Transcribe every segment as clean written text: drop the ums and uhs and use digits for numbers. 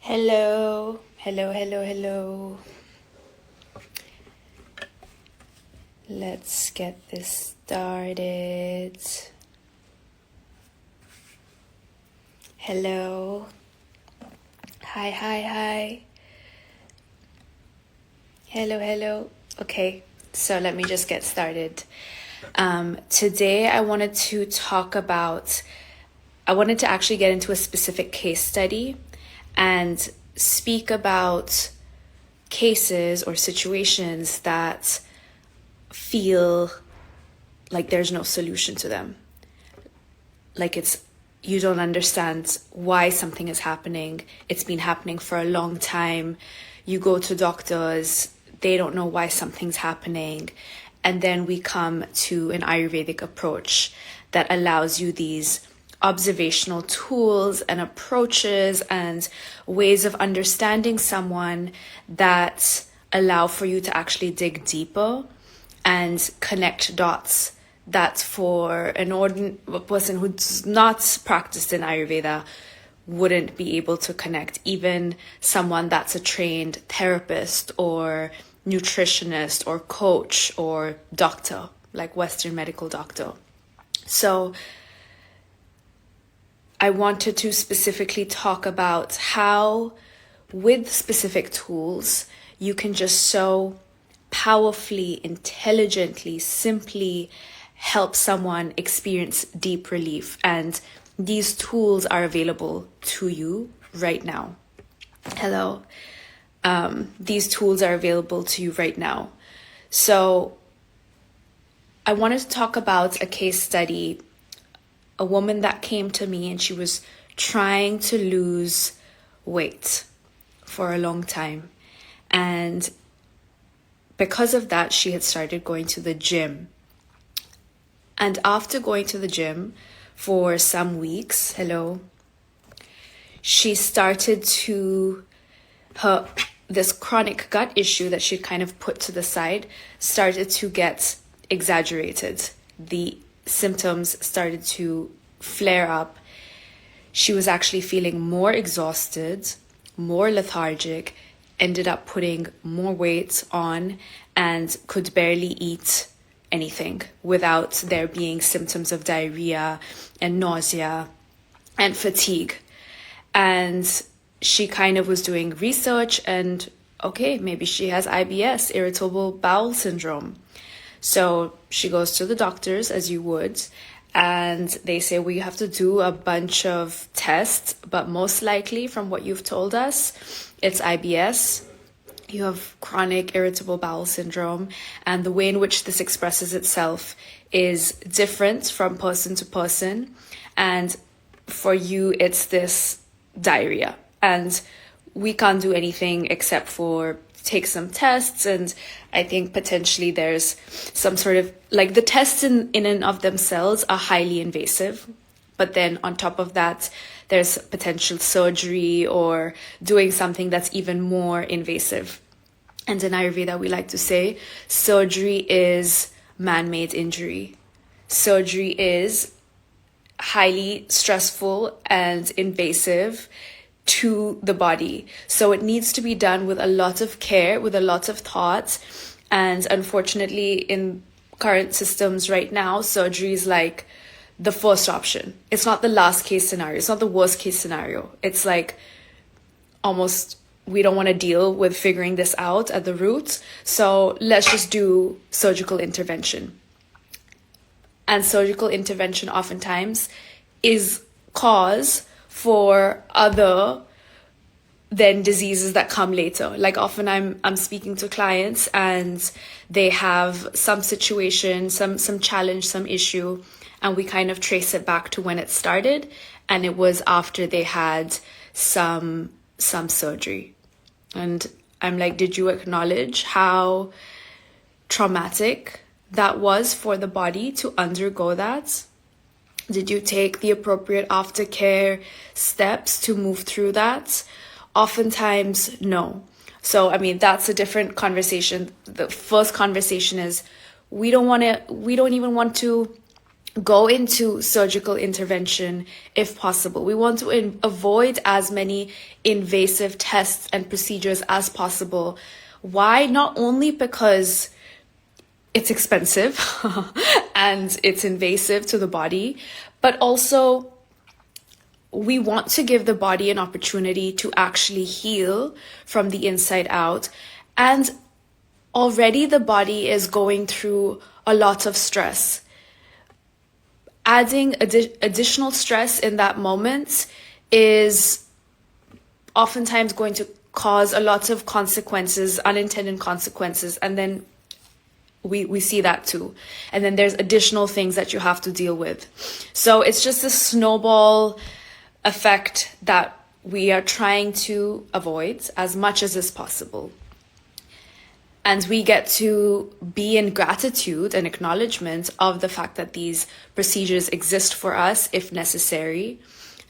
Hello, hello, hello, hello. Let's get this started. Hello. Hi, hi, hi. Hello, hello. Okay, so let me just get started. Today I wanted to actually get into a specific case study and speak about cases or situations that feel like there's no solution to them. Like you don't understand why something is happening. It's been happening for a long time. You go to doctors, they don't know why something's happening. And then we come to an Ayurvedic approach that allows you these observational tools and approaches and ways of understanding someone that allow for you to actually dig deeper and connect dots that for a person who's not practiced in Ayurveda wouldn't be able to connect. Even someone that's a trained therapist or nutritionist or coach or doctor, like Western medical doctor. So I wanted to specifically talk about how, with specific tools, you can just so powerfully, intelligently, simply help someone experience deep relief. And these tools are available to you right now. Hello. These tools are available to you right now. So I wanted to talk about a case study, a woman that came to me and she was trying to lose weight for a long time. And because of that, she had started going to the gym. And after going to the gym for some weeks, she started to, this chronic gut issue that she kind of put to the side started to get exaggerated. The symptoms started to flare up. She was actually feeling more exhausted, more lethargic, ended up putting more weight on and could barely eat anything without there being symptoms of diarrhea and nausea and fatigue. And she kind of was doing research and, okay, maybe she has IBS, irritable bowel syndrome. So she goes to the doctors, as you would, and they say, well, you have to do a bunch of tests, but most likely, from what you've told us, it's IBS. You have chronic irritable bowel syndrome, and the way in which this expresses itself is different from person to person. And for you, it's this diarrhea. And we can't do anything except for take some tests, and I think potentially there's some sort of, like, the tests in and of themselves are highly invasive, but then on top of that there's potential surgery or doing something that's even more invasive. And in Ayurveda we like to say surgery is man-made injury. Surgery is highly stressful and invasive to the body. So it needs to be done with a lot of care, with a lot of thought. And unfortunately, in current systems right now, surgery is like the first option. It's not the last case scenario. It's not the worst case scenario. It's like almost, we don't want to deal with figuring this out at the root. So let's just do surgical intervention. And surgical intervention oftentimes is cause for other than diseases that come later. Like often I'm speaking to clients and they have some situation, some challenge, some issue, and we kind of trace it back to when it started, and it was after they had some surgery. And I'm like, did you acknowledge how traumatic that was for the body to undergo that? Did you take the appropriate aftercare steps to move through that? Oftentimes, no. So, I mean, that's a different conversation. The first conversation is we don't even want to go into surgical intervention if possible. We want to avoid as many invasive tests and procedures as possible. Why? Not only because it's expensive and it's invasive to the body, but also we want to give the body an opportunity to actually heal from the inside out. And already the body is going through a lot of stress. Adding additional stress in that moment is oftentimes going to cause a lot of consequences, unintended consequences, and then we see that too. And then there's additional things that you have to deal with. So it's just a snowball effect that we are trying to avoid as much as is possible. And we get to be in gratitude and acknowledgement of the fact that these procedures exist for us if necessary.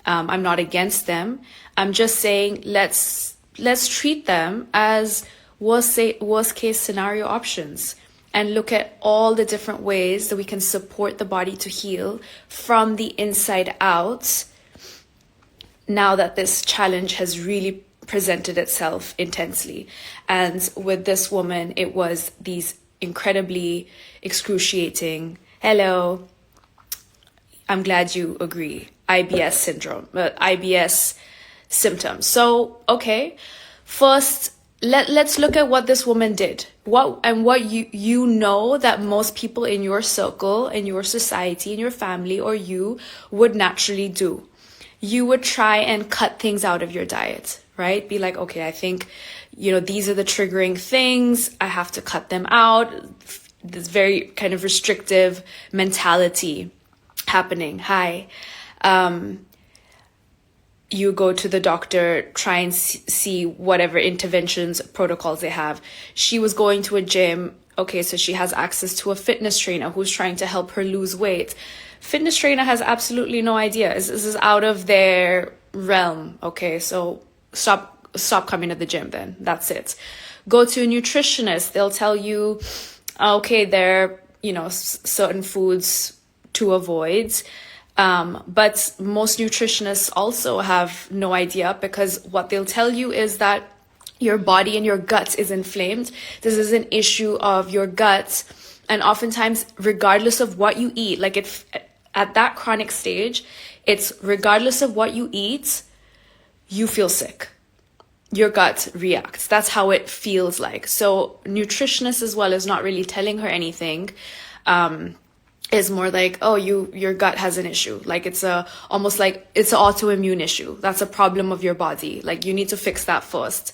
I'm not against them. I'm just saying let's treat them as worst case scenario options and look at all the different ways that we can support the body to heal from the inside out now that this challenge has really presented itself intensely. And with this woman, it was these incredibly excruciating, hello, I'm glad you agree, IBS syndrome, IBS symptoms. So, okay, first, let's look at what this woman did. What you know that most people in your circle, in your society, in your family, or you would naturally do. You would try and cut things out of your diet, right? Be like, okay, I think, these are the triggering things. I have to cut them out. This very kind of restrictive mentality happening. You go to the doctor, try and see whatever interventions, protocols they have. She was going to a gym. Okay, so she has access to a fitness trainer who's trying to help her lose weight. Fitness trainer has absolutely no idea. This is out of their realm. Okay, so stop coming to the gym then. That's it. Go to a nutritionist. They'll tell you, okay, there are, certain foods to avoid. But most nutritionists also have no idea, because what they'll tell you is that your body and your gut is inflamed. This is an issue of your gut. And oftentimes, regardless of what you eat, like at that chronic stage, it's regardless of what you eat, you feel sick. Your gut reacts. That's how it feels like. So nutritionist as well is not really telling her anything. Is more like, oh, your gut has an issue. Like almost like it's an autoimmune issue. That's a problem of your body. Like you need to fix that first.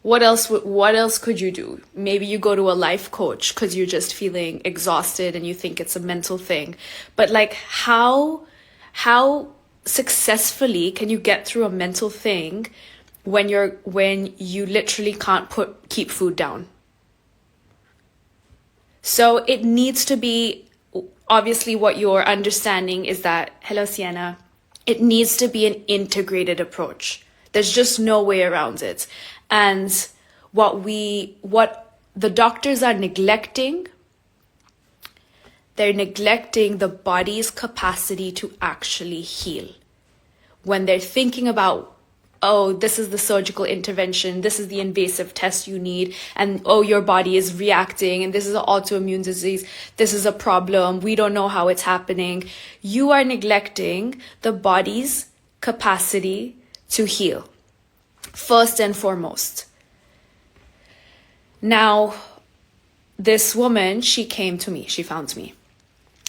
What else could you do? Maybe you go to a life coach because you're just feeling exhausted and you think it's a mental thing. But like how successfully can you get through a mental thing when you literally can't keep food down? So it needs to be, obviously what you're understanding is that, hello Sienna, it needs to be an integrated approach. There's just no way around it. And what the doctors are neglecting, they're neglecting the body's capacity to actually heal. When they're thinking about, oh, this is the surgical intervention, this is the invasive test you need, and oh, your body is reacting, and this is an autoimmune disease, this is a problem, we don't know how it's happening. You are neglecting the body's capacity to heal, first and foremost. Now, this woman, she came to me, she found me.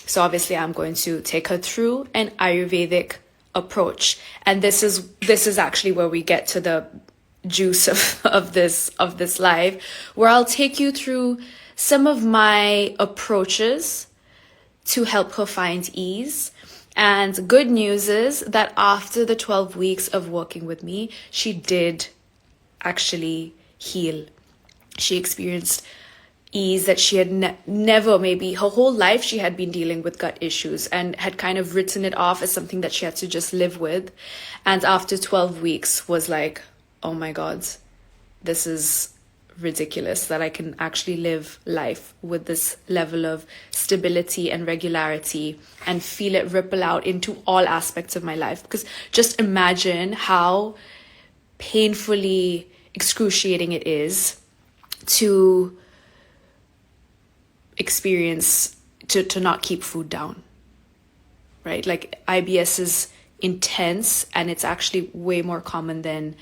So obviously I'm going to take her through an Ayurvedic approach. And this is actually where we get to the juice of this live, where I'll take you through some of my approaches to help her find ease. And good news is that after the 12 weeks of working with me, she did actually heal. She experienced ease that she had never, maybe her whole life she had been dealing with gut issues and had kind of written it off as something that she had to just live with. And after 12 weeks was like, oh my God, this is ridiculous that I can actually live life with this level of stability and regularity and feel it ripple out into all aspects of my life. Because just imagine how painfully excruciating it is to experience, to not keep food down, right? Like IBS is intense, and it's actually way more common than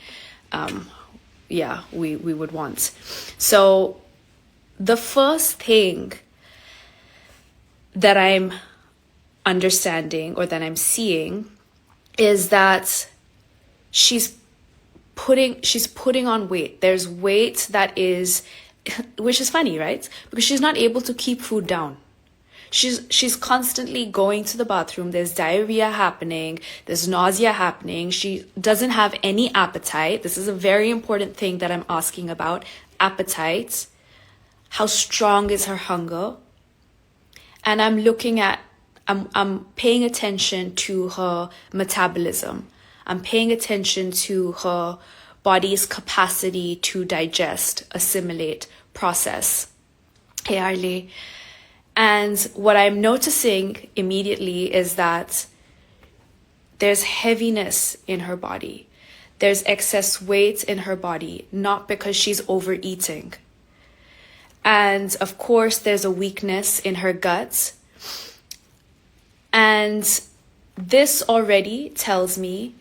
we would want. So the first thing that I'm understanding, or that I'm seeing, is that she's putting on weight. There's weight that is, which is funny, right? Because she's not able to keep food down. She's constantly going to the bathroom. There's diarrhea happening. There's nausea happening. She doesn't have any appetite. This is a very important thing that I'm asking about. Appetite. How strong is her hunger? And I'm paying attention to her metabolism. I'm paying attention to her body's capacity to digest, assimilate, process. Hey, Arlie. And what I'm noticing immediately is that there's heaviness in her body. There's excess weight in her body, not because she's overeating. And of course, there's a weakness in her gut. And this already tells me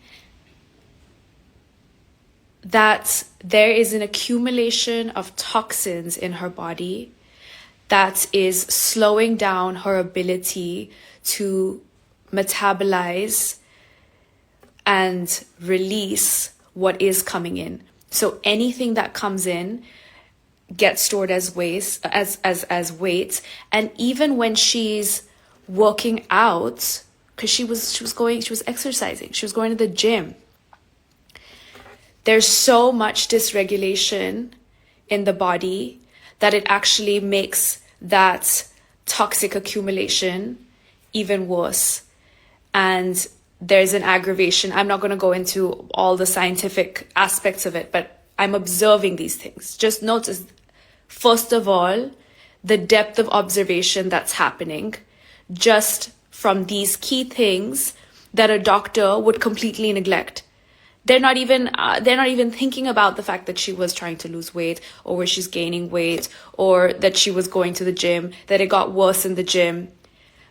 that there is an accumulation of toxins in her body that is slowing down her ability to metabolize and release what is coming in. So anything that comes in gets stored as waste, as weight. And even when she's working out, because she was exercising, she was going to the gym, there's so much dysregulation in the body that it actually makes that toxic accumulation even worse. And there's an aggravation. I'm not going to go into all the scientific aspects of it, but I'm observing these things. Just notice, first of all, the depth of observation that's happening just from these key things that a doctor would completely neglect. They're not even thinking about the fact that she was trying to lose weight, or where she's gaining weight, or that she was going to the gym, that it got worse in the gym.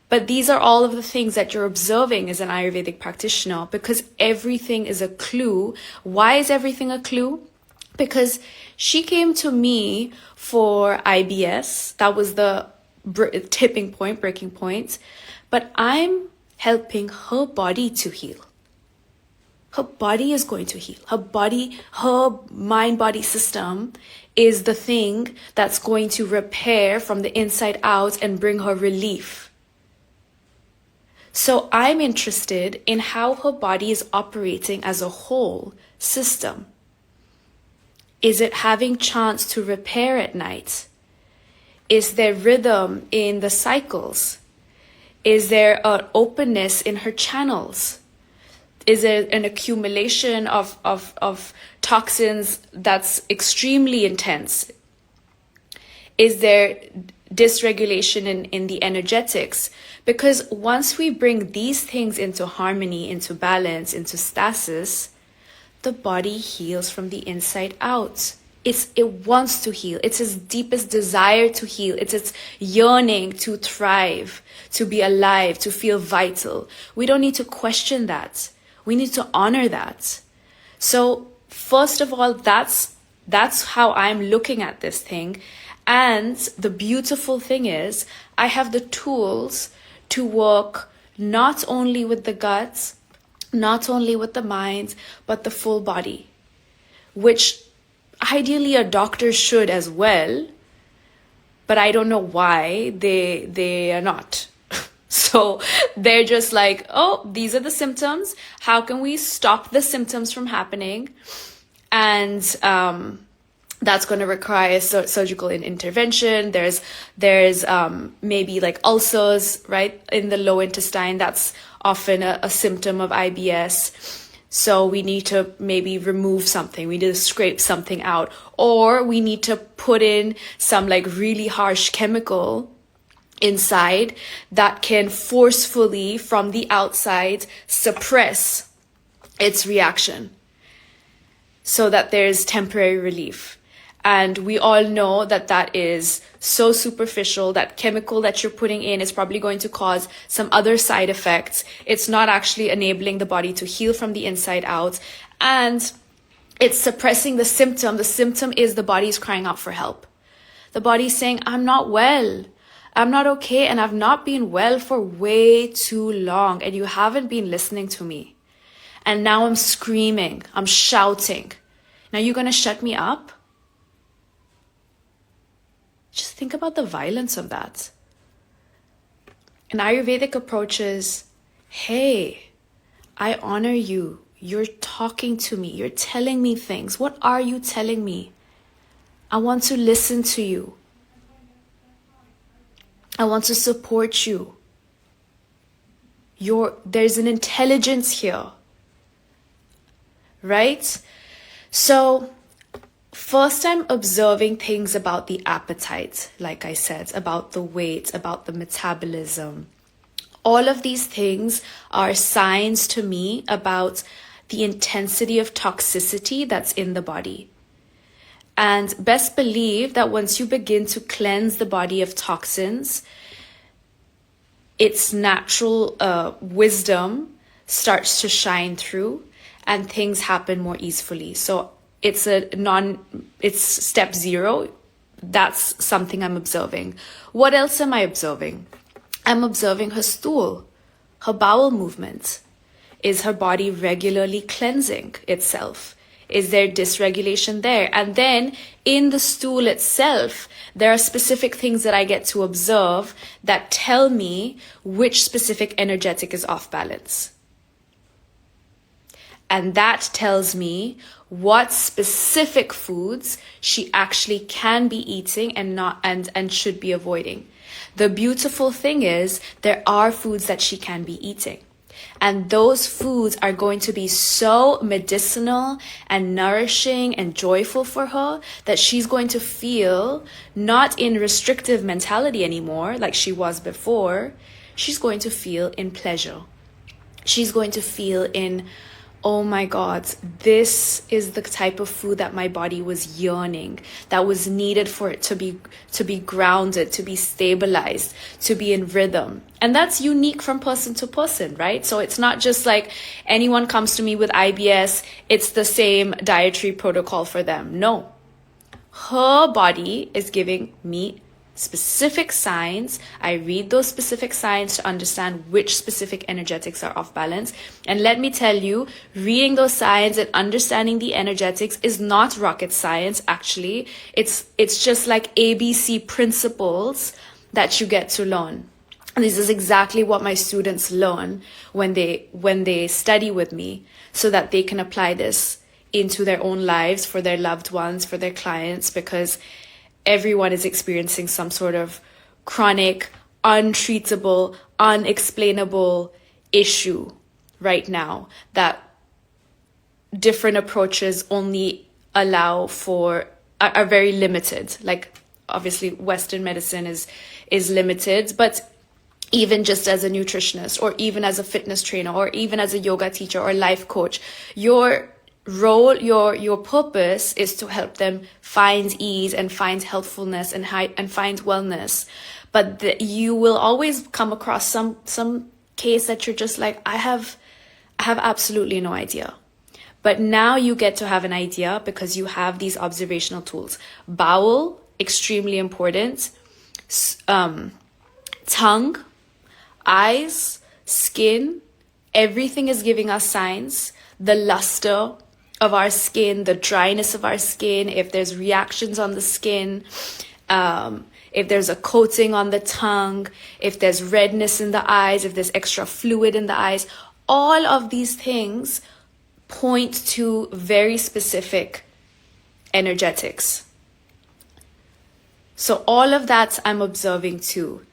But these are all of the things that you're observing as an Ayurvedic practitioner, because everything is a clue. Why is everything a clue? Because she came to me for IBS. That was the tipping point, breaking point. But I'm helping her body to heal. Her body is going to heal. Her mind-body system is the thing that's going to repair from the inside out and bring her relief. So I'm interested in how her body is operating as a whole system. Is it having chance to repair at night? Is there rhythm in the cycles? Is there an openness in her channels? Is there an accumulation of toxins that's extremely intense? Is there dysregulation in the energetics? Because once we bring these things into harmony, into balance, into stasis, the body heals from the inside out. It wants to heal. It's its deepest desire to heal. It's its yearning to thrive, to be alive, to feel vital. We don't need to question that. We need to honor that. So first of all, that's how I'm looking at this thing. And the beautiful thing is, I have the tools to work not only with the guts, not only with the mind, but the full body, which ideally a doctor should as well. But I don't know why they are not. So they're just like, oh, these are the symptoms. How can we stop the symptoms from happening? And that's going to require surgical intervention. There's maybe like ulcers, right, in the low intestine. That's often a symptom of IBS. So we need to maybe remove something. We need to scrape something out. Or we need to put in some like really harsh chemical inside that can forcefully from the outside suppress its reaction so that there's temporary relief. And we all know that that is so superficial. That chemical that you're putting in is probably going to cause some other side effects. It's not actually enabling the body to heal from the inside out. And it's suppressing the symptom. The symptom is the body's crying out for help. The body's saying, I'm not well. I'm not okay. And I've not been well for way too long. And you haven't been listening to me. And now I'm screaming. I'm shouting. Now you're going to shut me up? Just think about the violence of that. An Ayurvedic approach is, hey, I honor you. You're talking to me. You're telling me things. What are you telling me? I want to listen to you. I want to support you. There's an intelligence here. Right? So, first, I'm observing things about the appetite, like I said, about the weight, about the metabolism. All of these things are signs to me about the intensity of toxicity that's in the body. And best believe that once you begin to cleanse the body of toxins, its natural wisdom starts to shine through and things happen more easily. So it's step 0. That's something I'm observing. What else am I observing? I'm observing her stool, her bowel movement. Is her body regularly cleansing itself? Is there dysregulation there? And then in the stool itself, there are specific things that I get to observe that tell me which specific energetic is off balance. And that tells me what specific foods she actually can be eating and should be avoiding. The beautiful thing is there are foods that she can be eating. And those foods are going to be so medicinal and nourishing and joyful for her that she's going to feel not in restrictive mentality anymore like she was before. She's going to feel in pleasure. She's going to feel in, oh my God, this is the type of food that my body was yearning, that was needed for it to be grounded, to be stabilized, to be in rhythm. And that's unique from person to person, right? So it's not just like anyone comes to me with IBS, it's the same dietary protocol for them. No. Her body is giving me specific signs. I read those specific signs to understand which specific energetics are off balance. And let me tell you, reading those signs and understanding the energetics is not rocket science, actually. It's just like ABC principles that you get to learn. And this is exactly what my students learn when they study with me, so that they can apply this into their own lives, for their loved ones, for their clients, because everyone is experiencing some sort of chronic, untreatable, unexplainable issue right now that different approaches only allow for, are very limited. Like obviously Western medicine is limited, but even just as a nutritionist or even as a fitness trainer or even as a yoga teacher or life coach, your role, your purpose is to help them find ease and find healthfulness and find wellness. But you will always come across some case that you're just like, I have absolutely no idea. But now you get to have an idea because you have these observational tools. Bowel, extremely important. Tongue, eyes, skin, everything is giving us signs. The luster of our skin, the dryness of our skin, if there's reactions on the skin, if there's a coating on the tongue, if there's redness in the eyes, if there's extra fluid in the eyes, all of these things point to very specific energetics. So all of that I'm observing too.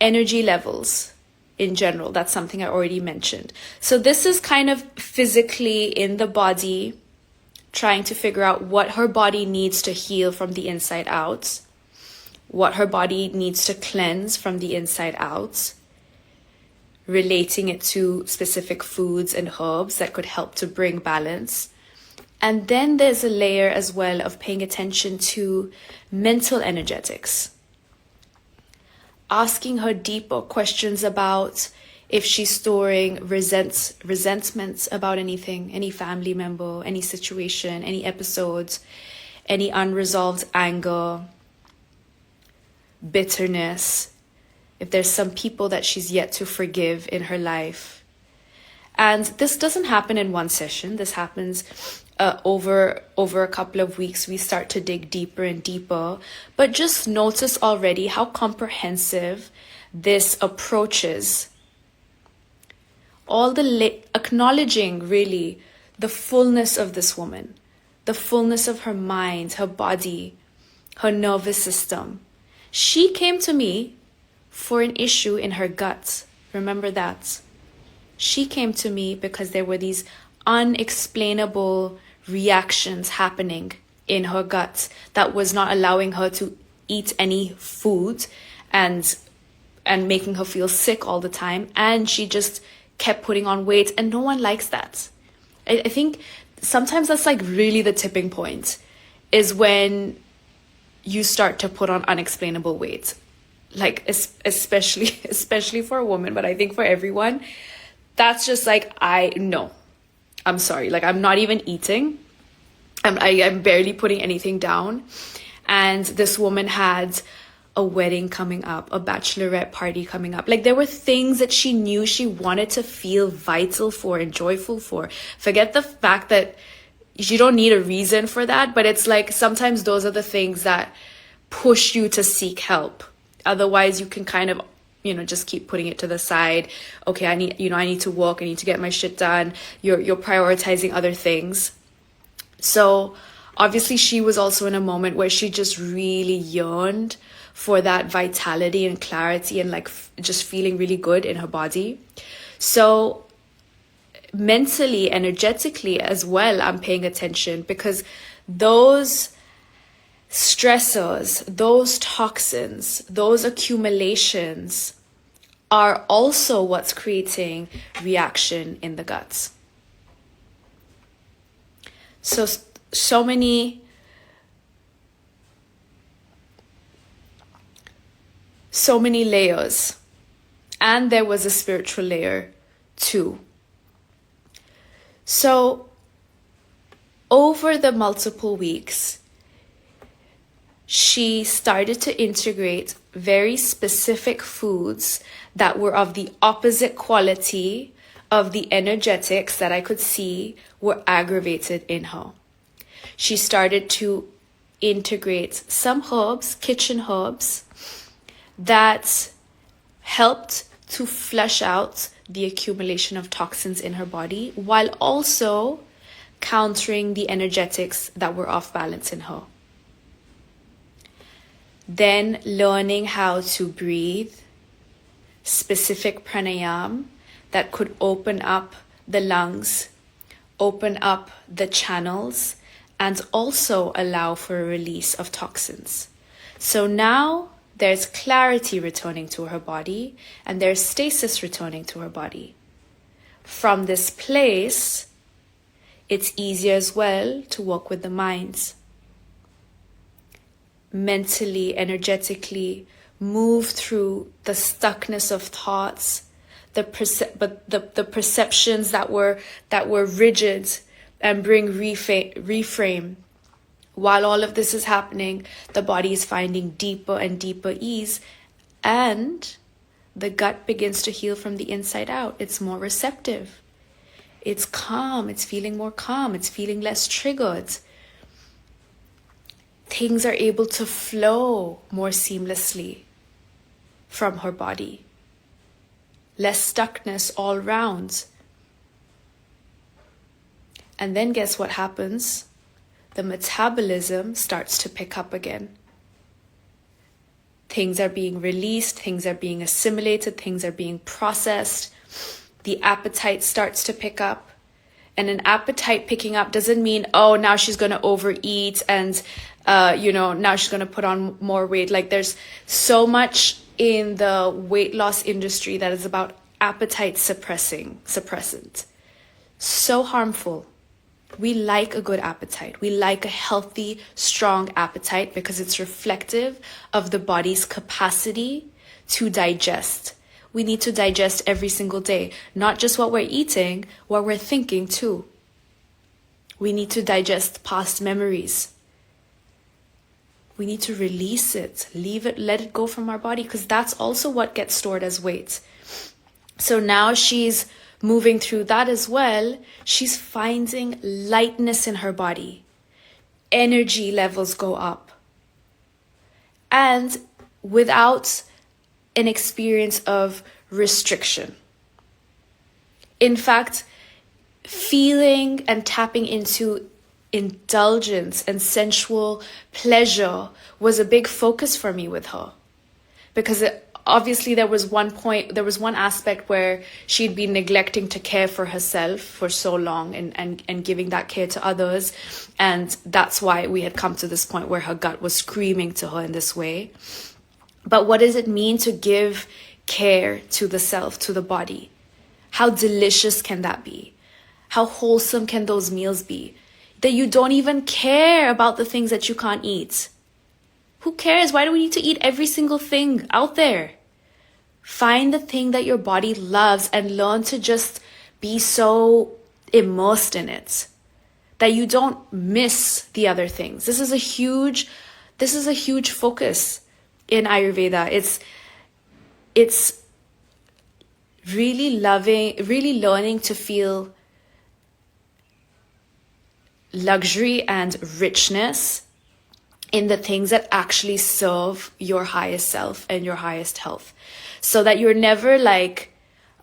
Energy levels, in general. That's something I already mentioned. So this is kind of physically in the body, trying to figure out what her body needs to heal from the inside out, what her body needs to cleanse from the inside out, relating it to specific foods and herbs that could help to bring balance. And then there's a layer as well of paying attention to mental energetics. Asking her deeper questions about if she's storing resentments about anything, any family member, any situation, any episodes, any unresolved anger, bitterness, if there's some people that she's yet to forgive in her life. And this doesn't happen in one session. This happens over a couple of weeks. We start to dig deeper and deeper. But just notice already how comprehensive this approach is. All the acknowledging really the fullness of this woman, the fullness of her mind, her body, her nervous system. She came to me for an issue in her gut. Remember that. She came to me because there were these unexplainable reactions happening in her gut that was not allowing her to eat any food and making her feel sick all the time. And she just kept putting on weight, and no one likes that. I think sometimes that's like really the tipping point, is when you start to put on unexplainable weight. Like especially for a woman, but I think for everyone, that's just like, I'm sorry, like I'm not even eating. I'm barely putting anything down. And this woman had a wedding coming up, a bachelorette party coming up. Like there were things that she knew she wanted to feel vital for and joyful for. Forget the fact that you don't need a reason for that, but it's like sometimes those are the things that push you to seek help. Otherwise you can kind of, just keep putting it to the side. Okay, I need to work, I need to get my shit done. You're prioritizing other things. So obviously she was also in a moment where she just really yearned for that vitality and clarity and like just feeling really good in her body. So mentally, energetically as well, I'm paying attention, because those stressors, those toxins, those accumulations are also what's creating reaction in the guts. So many layers. And there was a spiritual layer too. So over the multiple weeks, she started to integrate very specific foods that were of the opposite quality of the energetics that I could see were aggravated in her. She started to integrate some herbs, kitchen herbs, that helped to flush out the accumulation of toxins in her body, while also countering the energetics that were off balance in her. Then learning how to breathe, specific pranayama that could open up the lungs, open up the channels, and also allow for a release of toxins. So now there's clarity returning to her body, and there's stasis returning to her body. From this place, it's easier as well to work with the minds. Mentally, energetically, move through the stuckness of thoughts, the perceptions that were rigid, and bring reframe. While all of this is happening, the body is finding deeper and deeper ease, and the gut begins to heal from the inside out. It's more receptive. It's calm. It's feeling more calm. It's feeling less triggered. Things are able to flow more seamlessly from her body. Less stuckness all round. And then guess what happens? The metabolism starts to pick up again. things are being released, things are being assimilated, things are being processed. The appetite starts to pick up. And an appetite picking up doesn't mean, oh, now she's going to overeat and, now she's going to put on more weight. Like, there's so much in the weight loss industry that is about appetite suppressant. So harmful. We like a good appetite. We like a healthy, strong appetite because it's reflective of the body's capacity to digest. We need to digest every single day, not just what we're eating, what we're thinking too. We need to digest past memories. We need to release it, leave it, let it go from our body, because that's also what gets stored as weight. So now she's moving through that as well. She's finding lightness in her body. Energy levels go up. And without an experience of restriction. In fact, feeling and tapping into indulgence and sensual pleasure was a big focus for me with her, because obviously there was one aspect where she'd been neglecting to care for herself for so long and giving that care to others, and that's why we had come to this point where her gut was screaming to her in this way. But what does it mean to give care to the self, to the body? How delicious can that be? How wholesome can those meals be? That you don't even care about the things that you can't eat. Who cares? Why do we need to eat every single thing out there? Find the thing that your body loves and learn to just be so immersed in it that you don't miss the other things. This is a huge focus in Ayurveda. It's really learning to feel luxury and richness in the things that actually serve your highest self and your highest health. So that you're never like,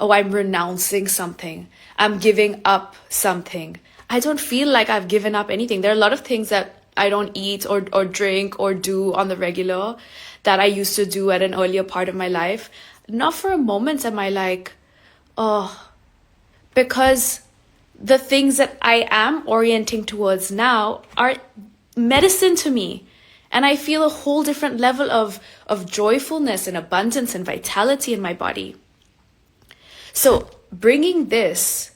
oh, I'm renouncing something, I'm giving up something. I don't feel like I've given up anything. There are a lot of things that I don't eat or drink or do on the regular that I used to do at an earlier part of my life. Not for a moment am I like, oh, because the things that I am orienting towards now are medicine to me. And I feel a whole different level of joyfulness and abundance and vitality in my body. So bringing this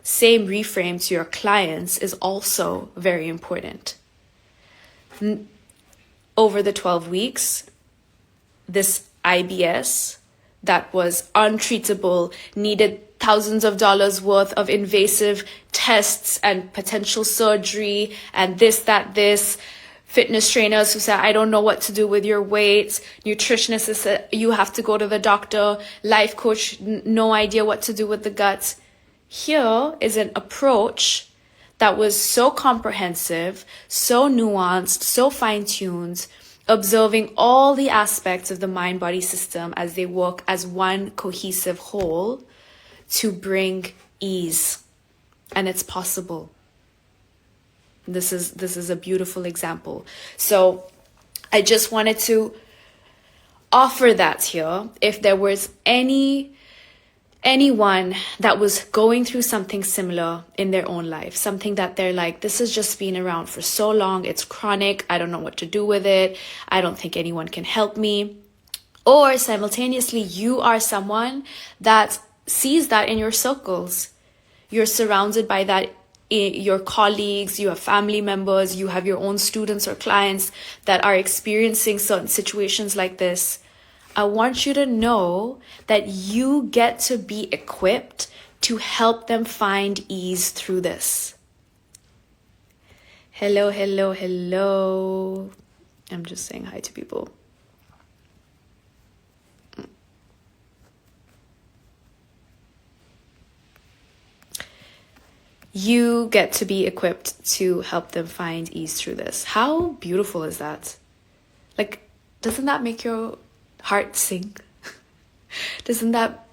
same reframe to your clients is also very important. Over the 12 weeks, this IBS that was untreatable, needed thousands of dollars worth of invasive tests and potential surgery and this, fitness trainers who said, I don't know what to do with your weight. Nutritionists who said, you have to go to the doctor. Life coach, no idea what to do with the gut. Here is an approach that was so comprehensive, so nuanced, so fine-tuned, observing all the aspects of the mind-body system as they work as one cohesive whole to bring ease. And it's possible. This is a beautiful example. So I just wanted to offer that here. If there was anyone that was going through something similar in their own life, something that they're like, this has just been around for so long, it's chronic, I don't know what to do with it, I don't think anyone can help me. Or simultaneously, you are someone that sees that in your circles. You're surrounded by that, your colleagues, you have family members, you have your own students or clients that are experiencing certain situations like this. I want you to know that you get to be equipped to help them find ease through this. Hello, hello, hello. I'm just saying hi to people. You get to be equipped to help them find ease through this. How beautiful is that? Like, doesn't that make your heart sing? Doesn't that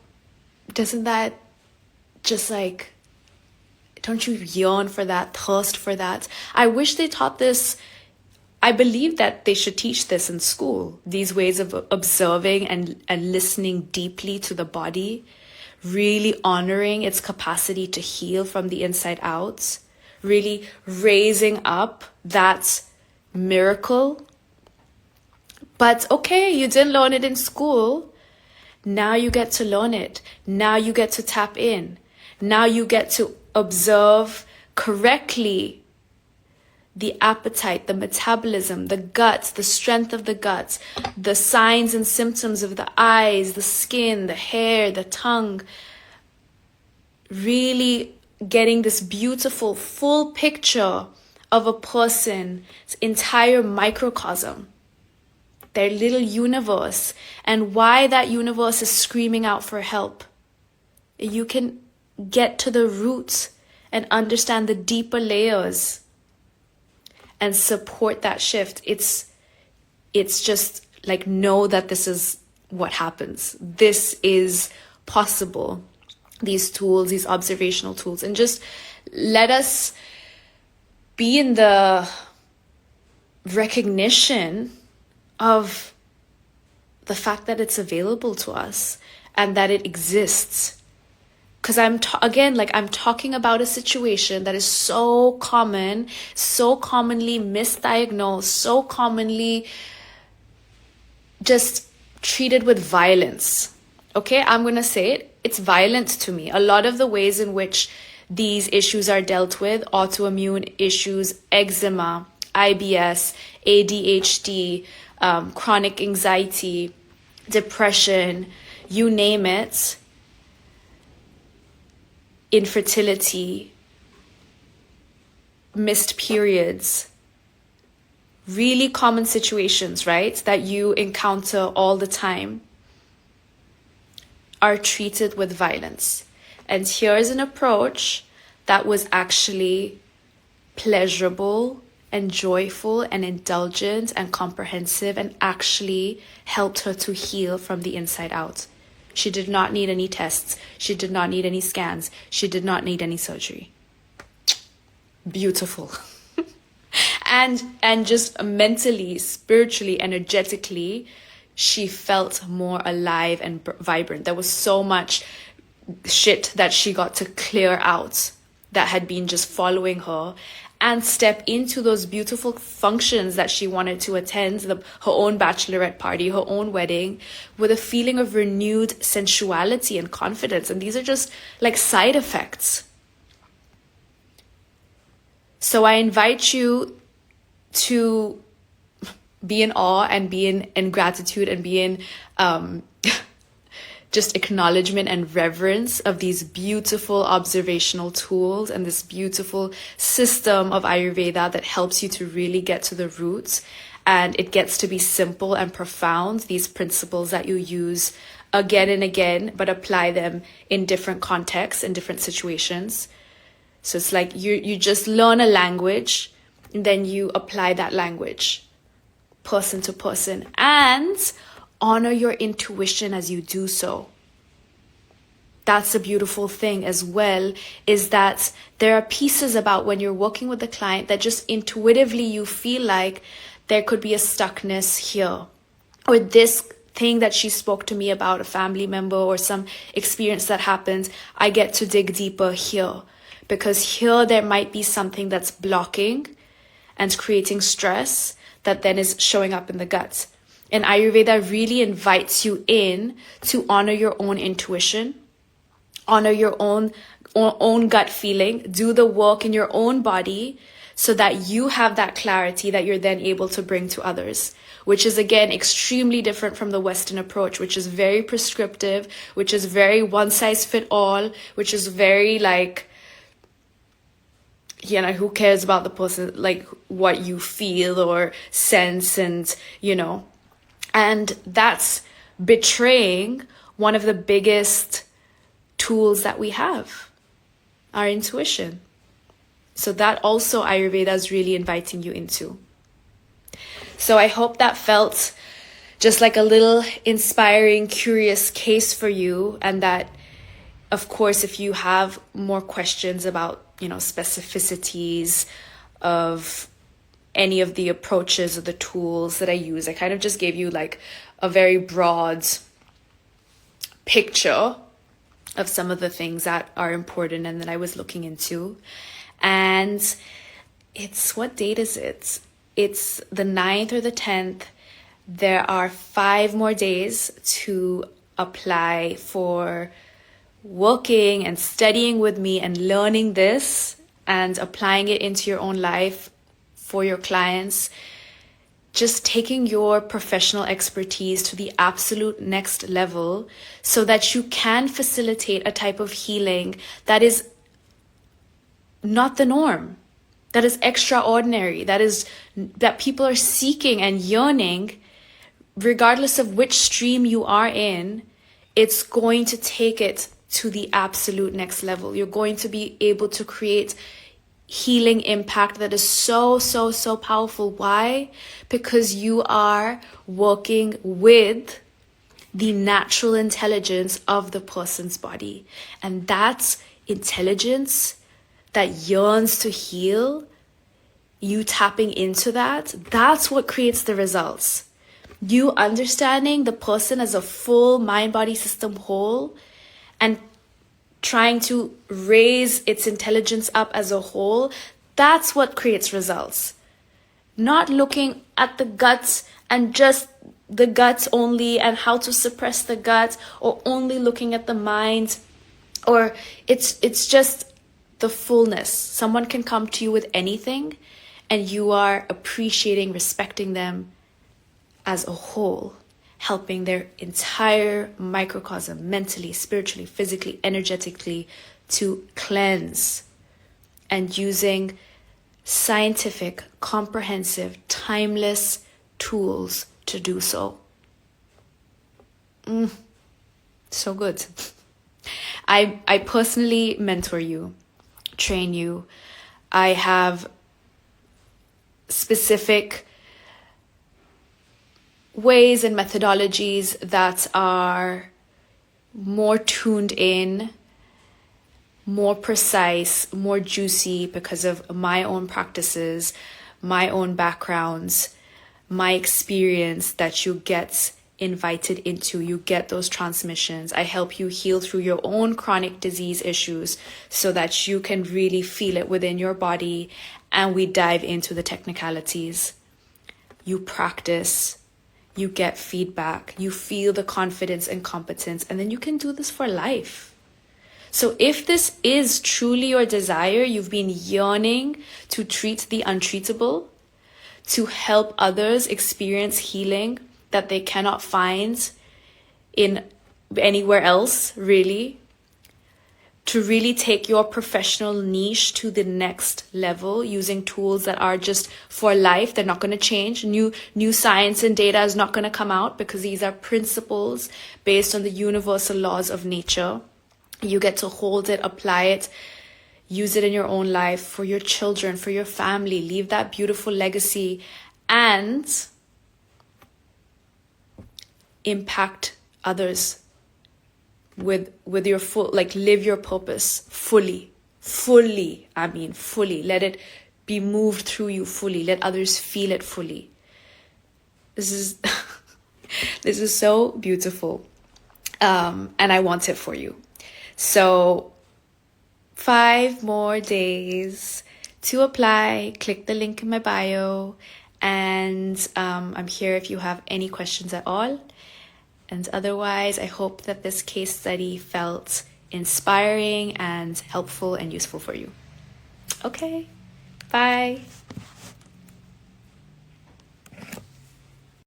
just like, don't you yearn for that, thirst for that? I wish they taught this I believe that they should teach this in school, these ways of observing and listening deeply to the body, really honoring its capacity to heal from the inside out, really raising up that miracle. But okay, you didn't learn it in school. Now you get to learn it. Now you get to tap in. Now you get to observe correctly the appetite, the metabolism, the gut, the strength of the gut, the signs and symptoms of the eyes, the skin, the hair, the tongue. Really getting this beautiful full picture of a person's entire microcosm, their little universe, and why that universe is screaming out for help. You can get to the roots and understand the deeper layers and support that shift. It's just like, know that this is what happens. This is possible. These tools, these observational tools, and just let us be in the recognition of the fact that it's available to us and that it exists. Because I'm talking about a situation that is so common, so commonly misdiagnosed, so commonly just treated with violence. Okay, I'm going to say it. It's violent to me. A lot of the ways in which these issues are dealt with, autoimmune issues, eczema, IBS, ADHD, chronic anxiety, depression, you name it, infertility, missed periods, really common situations, right, that you encounter all the time, are treated with violence. And here's an approach that was actually pleasurable and joyful and indulgent and comprehensive and actually helped her to heal from the inside out. She did not need any tests. She did not need any scans. She did not need any surgery. Beautiful. and just mentally, spiritually, energetically, she felt more alive and vibrant. There was so much shit that she got to clear out that had been just following her, and step into those beautiful functions that she wanted to attend, her own bachelorette party, her own wedding, with a feeling of renewed sensuality and confidence. And these are just like side effects. So I invite you to be in awe and be in gratitude and be in just acknowledgement and reverence of these beautiful observational tools and this beautiful system of Ayurveda that helps you to really get to the roots. And it gets to be simple and profound, these principles that you use again and again, but apply them in different contexts, in different situations. So it's like you just learn a language and then you apply that language person to person, and honor your intuition as you do so. That's a beautiful thing as well, is that there are pieces about when you're working with a client that just intuitively you feel like there could be a stuckness here, or this thing that she spoke to me about, a family member or some experience that happened, I get to dig deeper here, because here there might be something that's blocking and creating stress that then is showing up in the gut. And Ayurveda really invites you in to honor your own intuition, honor your own gut feeling, do the work in your own body so that you have that clarity that you're then able to bring to others, which is again extremely different from the Western approach, which is very prescriptive, which is very one size fit all, which is very like, you know, who cares about the person, like what you feel or sense, and and that's betraying one of the biggest tools that we have, our intuition. So that also Ayurveda is really inviting you into. So I hope that felt just like a little inspiring, curious case for you, and that, of course, if you have more questions about specificities of any of the approaches or the tools that I use. I kind of just gave you like a very broad picture of some of the things that are important and that I was looking into. And what date is it? It's the 9th or the 10th. There are 5 more days to apply for working and studying with me and learning this and applying it into your own life for your clients. Just taking your professional expertise to the absolute next level so that you can facilitate a type of healing that is not the norm, that is extraordinary, that people are seeking and yearning. Regardless of which stream you are in, it's going to take it to the absolute next level. You're going to be able to create healing impact that is so, so, so powerful. Why? Because you are working with the natural intelligence of the person's body. And that's intelligence that yearns to heal. You tapping into that's what creates the results. You understanding the person as a full mind, body, system whole and trying to raise its intelligence up as a whole, that's what creates results. Not looking at the guts and just the guts only and how to suppress the gut, or only looking at the mind, or it's just the fullness. Someone can come to you with anything and you are appreciating, respecting them as a whole, helping their entire microcosm, mentally, spiritually, physically, energetically, to cleanse, and using scientific, comprehensive, timeless tools to do so. So good. I personally mentor you, train you. I have specific ways and methodologies that are more tuned in, more precise, more juicy because of my own practices, my own backgrounds, my experience, that you get invited into. You get those transmissions. I help you heal through your own chronic disease issues so that you can really feel it within your body, and we dive into the technicalities. You practice. You get feedback, you feel the confidence and competence, and then you can do this for life. So if this is truly your desire, you've been yearning to treat the untreatable, to help others experience healing that they cannot find in anywhere else, really, to really take your professional niche to the next level using tools that are just for life. They're not going to change. New science and data is not going to come out because these are principles based on the universal laws of nature. You get to hold it, apply it, use it in your own life, for your children, for your family, leave that beautiful legacy, and impact others with your full, like, live your purpose fully, let it be moved through you fully, let others feel it fully. This is so beautiful, and I want it for you. So 5 more days to apply. Click the link in my bio, and I'm here if you have any questions at all. And otherwise, I hope that this case study felt inspiring and helpful and useful for you. Okay, bye.